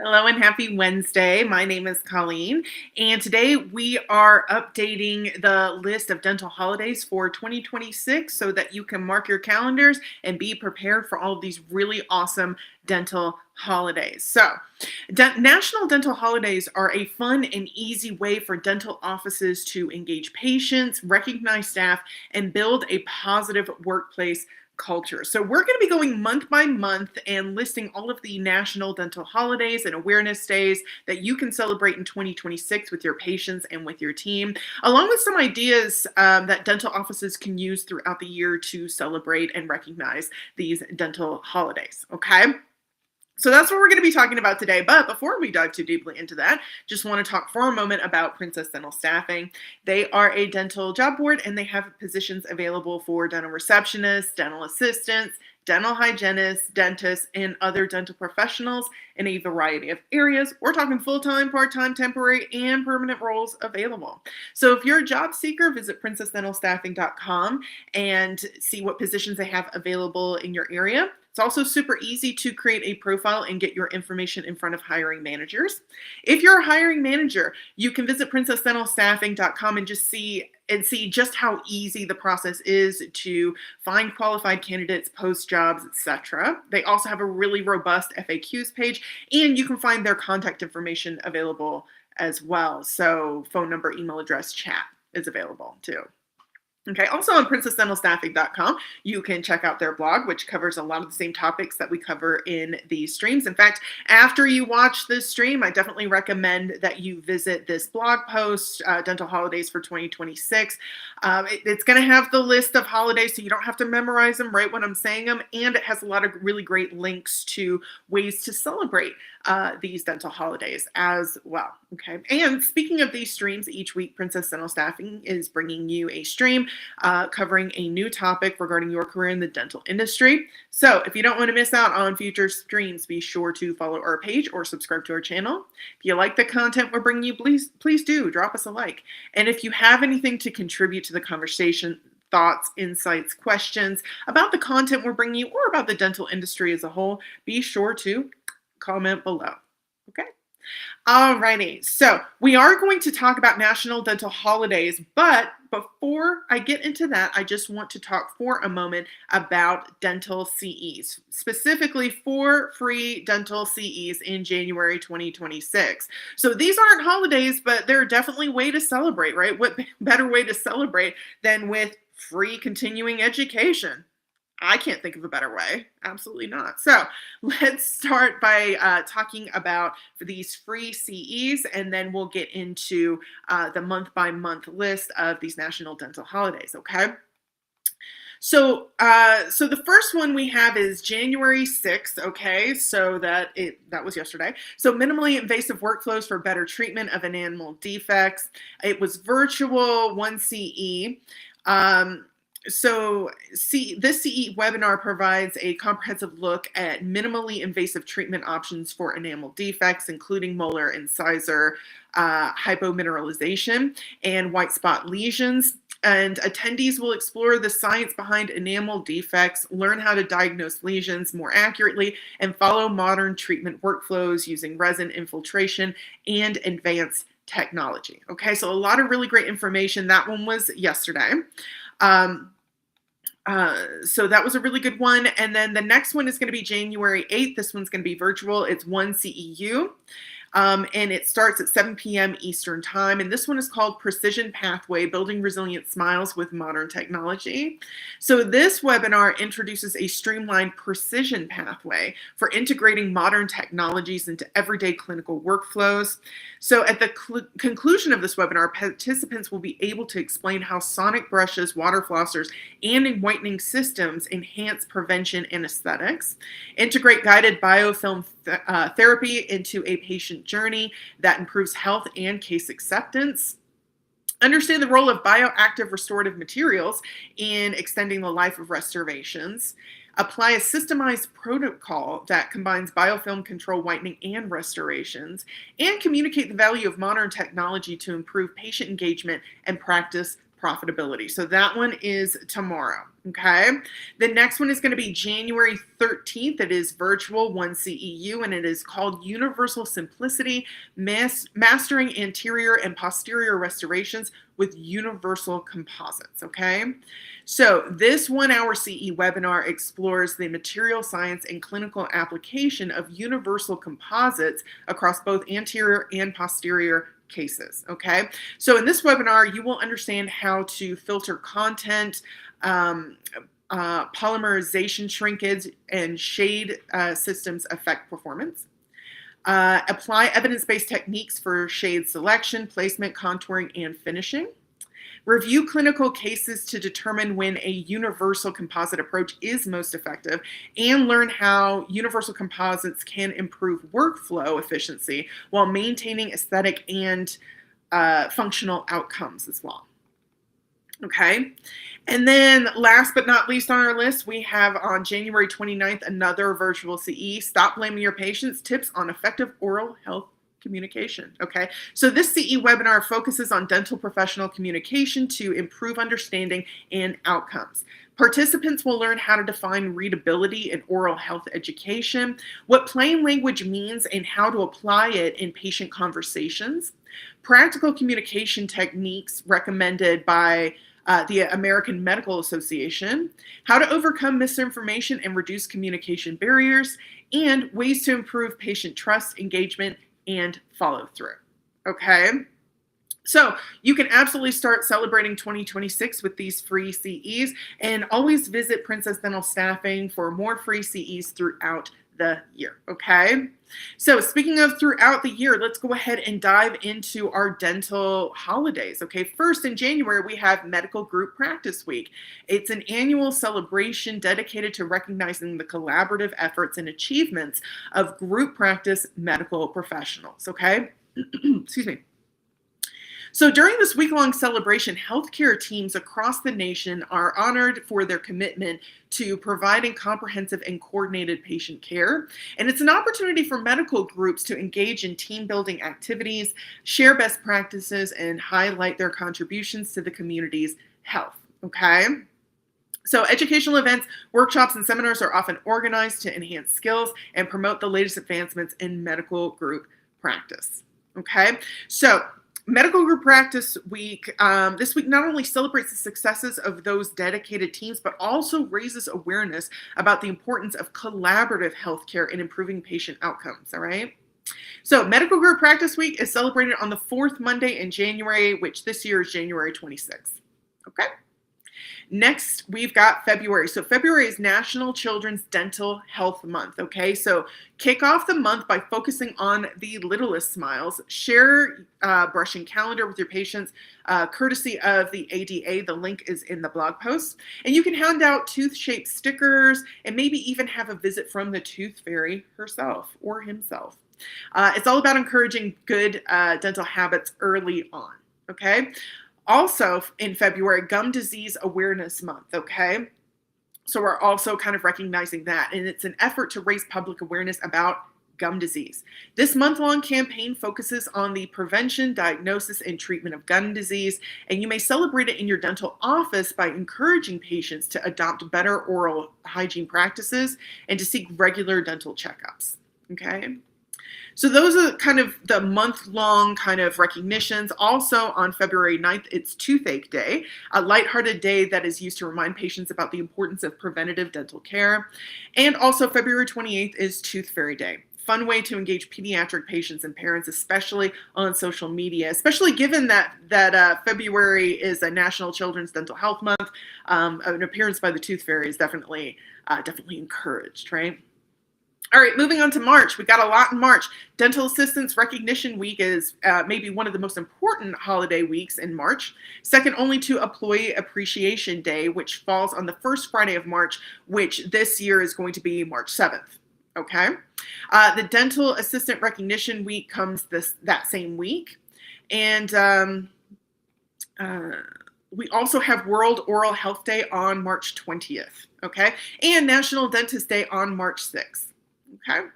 Hello and happy Wednesday. My name is Colleen, and today we are updating the list of dental holidays for 2026 so that you can mark your calendars and be prepared for all of these really awesome dental holidays. National dental holidays are a fun and easy way for dental offices to engage patients, recognize staff, and build a positive workplace culture. So we're going to be going month by month and listing all of the national dental holidays and awareness days that you can celebrate in 2026 with your patients and with your team, along with some ideas that dental offices can use throughout the year to celebrate and recognize these dental holidays. Okay. So that's what we're going to be talking about today. But before we dive too deeply into that, just want to talk for a moment about Princess Dental Staffing. They are a dental job board and they have positions available for dental receptionists, dental assistants, dental hygienists, dentists, and other dental professionals in a variety of areas. We're talking full-time, part-time, temporary, and permanent roles available. So if you're a job seeker, visit princessdentalstaffing.com and see what positions they have available in your area. It's also super easy to create a profile and get your information in front of hiring managers. If you're a hiring manager, you can visit princessdentalstaffing.com and see just how easy the process is to find qualified candidates, post jobs, etc. They also have a really robust FAQs page, and you can find their contact information available as well. So phone number, email address, chat is available too. Okay, also on princessdentalstaffing.com, you can check out their blog, which covers a lot of the same topics that we cover in these streams. In fact, after you watch this stream, I definitely recommend that you visit this blog post, Dental Holidays for 2026. It's going to have the list of holidays, so you don't have to memorize them right when I'm saying them, and it has a lot of really great links to ways to celebrate these dental holidays as well. Okay, and speaking of these streams, each week Princess Dental Staffing is bringing you a stream covering a new topic regarding your career in the dental industry. So if you don't want to miss out on future streams, be sure to follow our page or subscribe to our channel. If you like the content we're bringing you, please do drop us a like. And if you have anything to contribute to the conversation, thoughts, insights, questions about the content we're bringing you or about the dental industry as a whole, be sure to comment below. Okay. Alrighty, so we are going to talk about national dental holidays, but before I get into that, I just want to talk for a moment about dental CEs, specifically 4 free dental CEs in January 2026. So these aren't holidays, but they're definitely a way to celebrate, right? What better way to celebrate than with free continuing education? I can't think of a better way. Absolutely not. So let's start by talking about these free CEs, and then we'll get into the month-by-month list of these national dental holidays, okay? So the first one we have is January 6th, okay? So that was yesterday. So minimally invasive workflows for better treatment of enamel defects. It was virtual, 1 CE. This CE webinar provides a comprehensive look at minimally invasive treatment options for enamel defects, including molar incisor hypomineralization and white spot lesions. And attendees will explore the science behind enamel defects, learn how to diagnose lesions more accurately, and follow modern treatment workflows using resin infiltration and advanced technology. Okay, so a lot of really great information. That one was yesterday. So that was a really good one. And then the next one is going to be January 8th. This one's going to be virtual. It's 1 CEU. And it starts at 7 p.m. Eastern Time. And this one is called Precision Pathway, Building Resilient Smiles with Modern Technology. So this webinar introduces a streamlined precision pathway for integrating modern technologies into everyday clinical workflows. So at the conclusion of this webinar, participants will be able to explain how sonic brushes, water flossers, and whitening systems enhance prevention and aesthetics, integrate guided biofilm therapy into a patient journey that improves health and case acceptance. Understand the role of bioactive restorative materials in extending the life of restorations. Apply a systemized protocol that combines biofilm control, whitening, and restorations. And communicate the value of modern technology to improve patient engagement and practice profitability. So that one is tomorrow. Okay. The next one is going to be January 13th. It is virtual 1CEU, and it is called Universal Simplicity, Mastering Anterior and Posterior Restorations with Universal Composites. Okay. So this 1-hour CE webinar explores the material science and clinical application of universal composites across both anterior and posterior cases. Okay. So in this webinar, you will understand how to filter content, polymerization shrinkage, and shade systems affect performance. Apply evidence-based techniques for shade selection, placement, contouring, and finishing. Review clinical cases to determine when a universal composite approach is most effective, and learn how universal composites can improve workflow efficiency while maintaining aesthetic and functional outcomes as well. Okay. And then last but not least on our list, we have on January 29th, another virtual CE, Stop Blaming Your Patients, Tips on Effective Oral Health Communication. Okay. So this CE webinar focuses on dental professional communication to improve understanding and outcomes. Participants will learn how to define readability in oral health education, what plain language means and how to apply it in patient conversations, practical communication techniques recommended by the American Medical Association, how to overcome misinformation and reduce communication barriers, and ways to improve patient trust, engagement, and follow through. Okay. So you can absolutely start celebrating 2026 with these free CEs, and always visit Princess Dental Staffing for more free CEs throughout the year. Okay. So speaking of throughout the year, let's go ahead and dive into our dental holidays. Okay. First, in January, we have Medical Group Practice Week. It's an annual celebration dedicated to recognizing the collaborative efforts and achievements of group practice medical professionals. Okay. Excuse me. So during this week-long celebration, healthcare teams across the nation are honored for their commitment to providing comprehensive and coordinated patient care. And it's an opportunity for medical groups to engage in team-building activities, share best practices, and highlight their contributions to the community's health. Okay? So educational events, workshops, and seminars are often organized to enhance skills and promote the latest advancements in medical group practice. Okay? So Medical Group Practice Week, this week not only celebrates the successes of those dedicated teams, but also raises awareness about the importance of collaborative healthcare in improving patient outcomes, all right? So Medical Group Practice Week is celebrated on the fourth Monday in January, which this year is January 26th, okay? Next, we've got February. So February is National Children's Dental Health Month, okay? So kick off the month by focusing on the littlest smiles. Share brushing calendar with your patients, courtesy of the ADA. The link is in the blog post. And you can hand out tooth-shaped stickers and maybe even have a visit from the tooth fairy herself or himself. It's all about encouraging good dental habits early on, okay? Also in February, Gum Disease Awareness Month, okay? So we're also kind of recognizing that, and it's an effort to raise public awareness about gum disease. This month-long campaign focuses on the prevention, diagnosis, and treatment of gum disease, and you may celebrate it in your dental office by encouraging patients to adopt better oral hygiene practices and to seek regular dental checkups, okay? So those are kind of the month-long kind of recognitions. Also on February 9th, it's Toothache Day, a lighthearted day that is used to remind patients about the importance of preventative dental care. And also February 28th is Tooth Fairy Day. Fun way to engage pediatric patients and parents, especially on social media, especially given that February is a National Children's Dental Health Month. An appearance by the Tooth Fairy is definitely encouraged, right? All right, moving on to March. We got a lot in March. Dental Assistants Recognition Week is maybe one of the most important holiday weeks in March, second only to Employee Appreciation Day, which falls on the first Friday of March, which this year is going to be March 7th. Okay. The Dental Assistant Recognition Week comes that same week. And we also have World Oral Health Day on March 20th. Okay. And National Dentist Day on March 6th. Okay.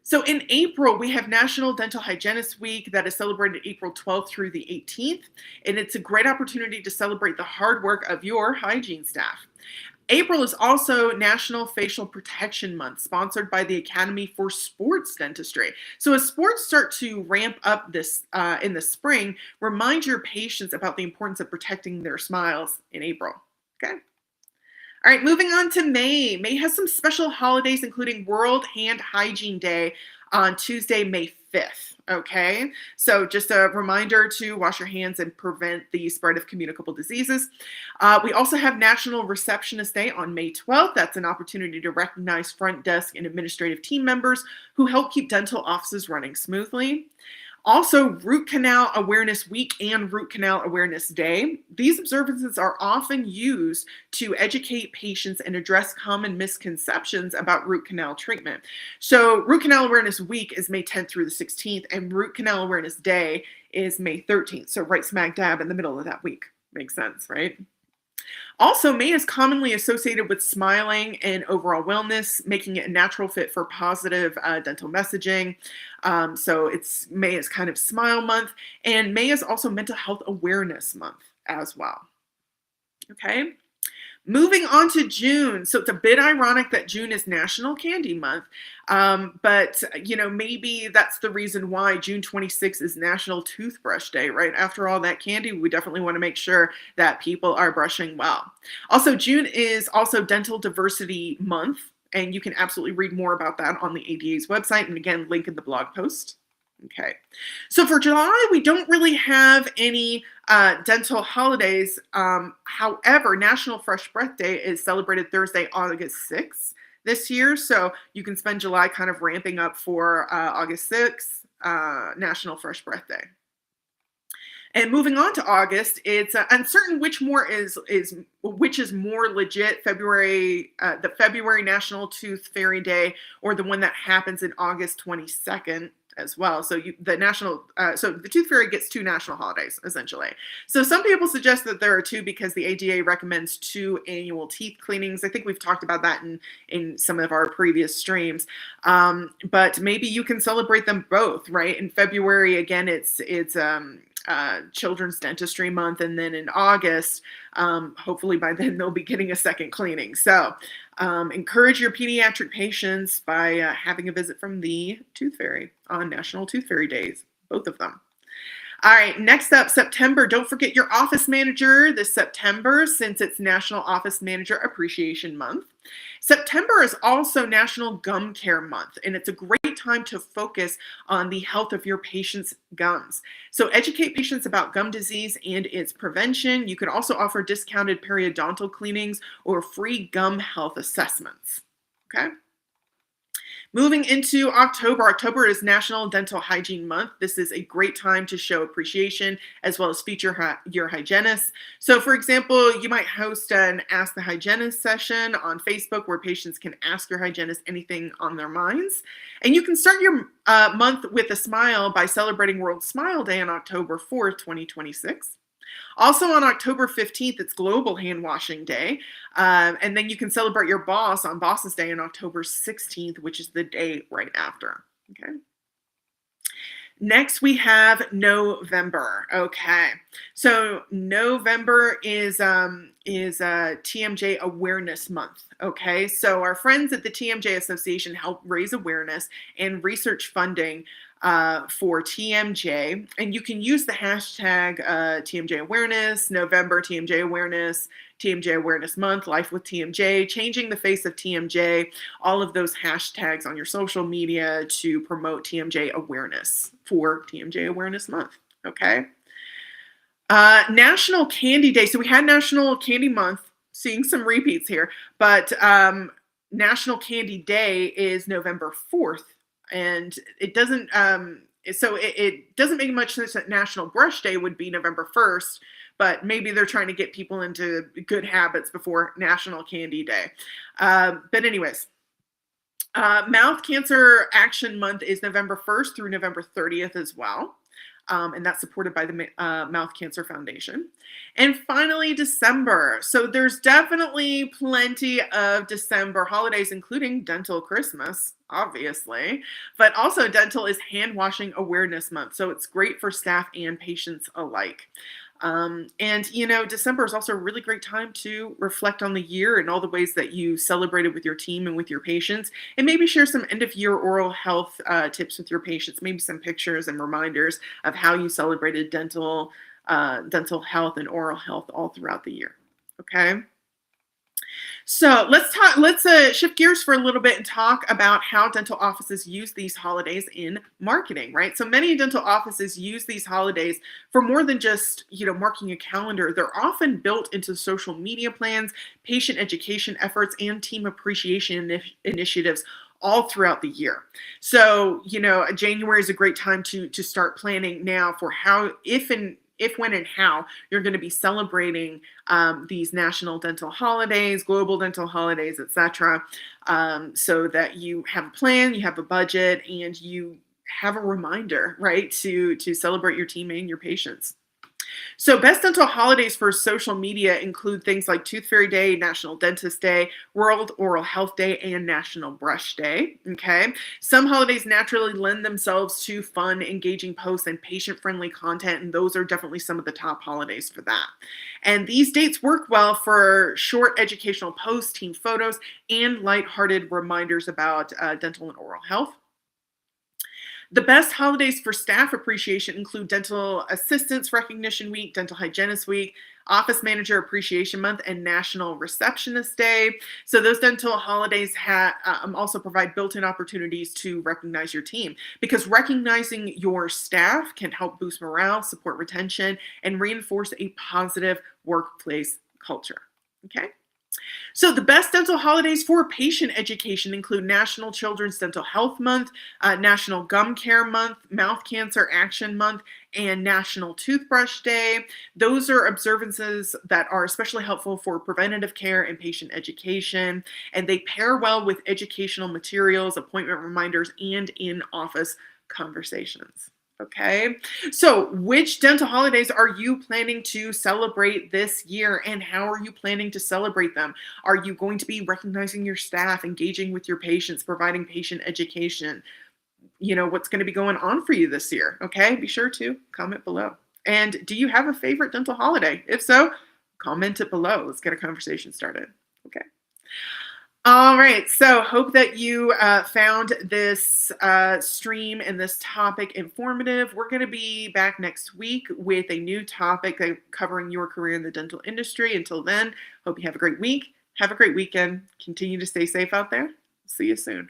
So in April, we have National Dental Hygienist Week that is celebrated April 12th through the 18th. And it's a great opportunity to celebrate the hard work of your hygiene staff. April is also National Facial Protection Month, sponsored by the Academy for Sports Dentistry. So, as sports start to ramp up this in the spring, remind your patients about the importance of protecting their smiles in April. Okay. All right, moving on to May. May has some special holidays, including World Hand Hygiene Day on Tuesday, May 5th. Okay, so just a reminder to wash your hands and prevent the spread of communicable diseases. We also have National Receptionist Day on May 12th. That's an opportunity to recognize front desk and administrative team members who help keep dental offices running smoothly. Also, Root Canal Awareness Week and Root Canal Awareness Day. These observances are often used to educate patients and address common misconceptions about root canal treatment. So, Root Canal Awareness Week is May 10th through the 16th, and Root Canal Awareness Day is May 13th. So, right smack dab in the middle of that week. Makes sense, right? Also, May is commonly associated with smiling and overall wellness, making it a natural fit for positive dental messaging. So it's May is kind of Smile Month, and May is also Mental Health Awareness Month as well. Okay. Moving on to June. So it's a bit ironic that June is National Candy Month, but maybe that's the reason why June 26th is National Toothbrush Day, right? After all that candy, we definitely want to make sure that people are brushing well. Also, June is also Dental Diversity Month, and you can absolutely read more about that on the ADA's website, and again, link in the blog post. Okay, so for July, we don't really have any dental holidays. However, National Fresh Breath Day is celebrated Thursday, August 6th this year. So you can spend July kind of ramping up for August 6th, National Fresh Breath Day. And moving on to August, it's uncertain which is more legit, the February National Tooth Fairy Day or the one that happens in August 22nd as well. So the Tooth Fairy gets two national holidays essentially. So some people suggest that there are two because the ADA recommends 2 annual teeth cleanings. I think we've talked about that in some of our previous streams. But maybe you can celebrate them both, right? In February, again, it's Children's Dentistry Month, and then in August, hopefully by then they'll be getting a second cleaning. So encourage your pediatric patients by having a visit from the Tooth Fairy on National Tooth Fairy Days, both of them. All right, next up, September. Don't forget your office manager this September, since it's National Office Manager Appreciation Month. September is also National Gum Care Month, and it's a great time to focus on the health of your patients' gums. So educate patients about gum disease and its prevention. You can also offer discounted periodontal cleanings or free gum health assessments. Okay. Moving into October. October is National Dental Hygiene Month. This is a great time to show appreciation as well as feature your hygienist. So for example, you might host an Ask the Hygienist session on Facebook where patients can ask your hygienist anything on their minds. And you can start your month with a smile by celebrating World Smile Day on October 4th, 2026. Also on October 15th, it's Global Hand Washing Day. And then you can celebrate your boss on Boss's Day on October 16th, which is the day right after. Okay. Next, we have November. Okay. So November is TMJ Awareness Month. Okay. So our friends at the TMJ Association help raise awareness and research funding for TMJ, and you can use the hashtag TMJ Awareness, November TMJ Awareness Month, Life with TMJ, Changing the Face of TMJ, all of those hashtags on your social media to promote TMJ awareness for TMJ Awareness Month. Okay. National Candy Day. So we had National Candy Month, seeing some repeats here, but National Candy Day is November 4th. And it doesn't, it doesn't make much sense that National Brush Day would be November 1st, but maybe they're trying to get people into good habits before National Candy Day. But anyways, Mouth Cancer Action Month is November 1st through November 30th as well. and that's supported by the Mouth Cancer Foundation. And finally, December. So there's definitely plenty of December holidays, including Dental Christmas, obviously, but also dental is Hand Washing Awareness Month. So it's great for staff and patients alike. And December is also a really great time to reflect on the year and all the ways that you celebrated with your team and with your patients, and maybe share some end of year oral health tips with your patients, maybe some pictures and reminders of how you celebrated dental health and oral health all throughout the year. Okay. So let's shift gears for a little bit and talk about how dental offices use these holidays in marketing, right? So many dental offices use these holidays for more than just, marking a calendar. They're often built into social media plans, patient education efforts, and team appreciation initiatives all throughout the year. So, January is a great time to start planning now for how, if, when, and how you're going to be celebrating these national dental holidays, global dental holidays, etc., so that you have a plan, you have a budget, and you have a reminder, right, to celebrate your team and your patients. So best dental holidays for social media include things like Tooth Fairy Day, National Dentist Day, World Oral Health Day, and National Brush Day. Okay. Some holidays naturally lend themselves to fun, engaging posts and patient-friendly content, and those are definitely some of the top holidays for that. And these dates work well for short educational posts, team photos, and lighthearted reminders about dental and oral health. The best holidays for staff appreciation include Dental Assistants Recognition Week, Dental Hygienist Week, Office Manager Appreciation Month, and National Receptionist Day. So those dental holidays also provide built-in opportunities to recognize your team, because recognizing your staff can help boost morale, support retention, and reinforce a positive workplace culture. Okay. So the best dental holidays for patient education include National Children's Dental Health Month, National Gum Care Month, Mouth Cancer Action Month, and National Toothbrush Day. Those are observances that are especially helpful for preventative care and patient education, and they pair well with educational materials, appointment reminders, and in-office conversations. Okay, so which dental holidays are you planning to celebrate this year, and how are you planning to celebrate them? Are you going to be recognizing your staff, engaging with your patients, providing patient education? What's going to be going on for you this year? Okay, be sure to comment below. And do you have a favorite dental holiday? If so, comment it below. Let's get a conversation started. Okay. All right, so hope that you found this stream and this topic informative. We're going to be back next week with a new topic covering your career in the dental industry. Until then, hope you have a great week. Have a great weekend. Continue to stay safe out there. See you soon.